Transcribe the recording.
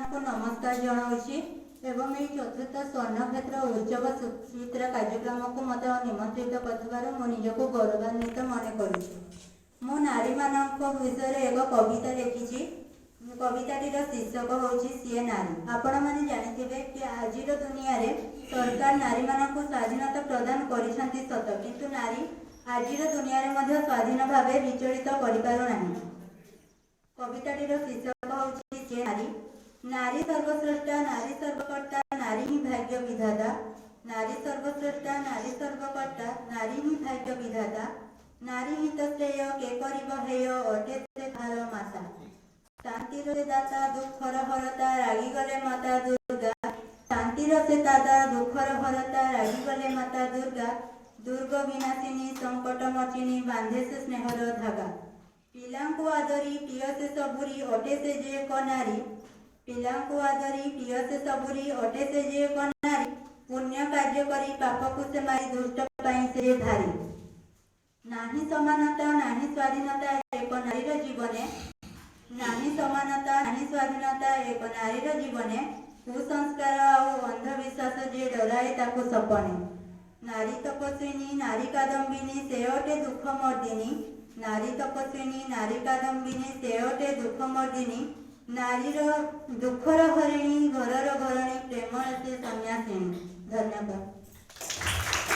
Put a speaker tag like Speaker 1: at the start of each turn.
Speaker 1: को नमस्कार जनाऊँगी एवं ये चतुर्थ स्वर्ण क्षेत्र उत्सव सुचित्रा कार्यक्रम को मत निमंत्रित कर निजक गौरवान्वित मन कर नारी मान विषय एक कविता लिखी। कविताटीर शीर्षक हूँ सी नारी। आपण मैंने जानी कि आज दुनिया रे सरकार नारी मान स्वाधीनता प्रदान कर सत किंतु नारी आज दुनिया रे स्वाधीन भाव विचलित कर। कविताटीर शीर्षक हूँ सी नारी। नारी सर्वश्रेष्ठा नारी सर्वकर्ता नारी ही भाग्य विधाता। नारी सर्वश्रेष्ठा नारी सर्वकर्ता नारी ही भाग्य विधाता। नारी हित श्रेय के करिब हेय अटे से भार माता। शांतिर से दाता दुखर हरता रागी गले माता दुर्गा। शांतिर से दाता दुखर हरता रागी गले माता दुर्गा। दुर्ग विनाशिनी संकट मचिनी बांधे से स्नेहर धागा। पिलांकु आदरी प्रिय से सबुरी अटे से जे नारी। पिलांकु आदरी प्रिय से सबुरी अटे से जे नारी। पुण्य कार्य करी पाप को से मारी दुष्ट पाई से धारी। नाही समानता नाही स्वाधीनता एक नारीर जीवने। नाही समानता नाही स्वाधीनता एक नारीर जीवने। कुसंस्कार और अंधविश्वास जे डराए ताको सपने। नारी तपस्विनी नारी कादम्बिनी से अटे दुख मर्दिनी। नारी तपस्विनी नारी कादम्बिनी से अटे दुख मर्दिनी। नारीर दुखर हरिणी घरर घरणी प्रेम से सन्यासिनी। धन्यवाद।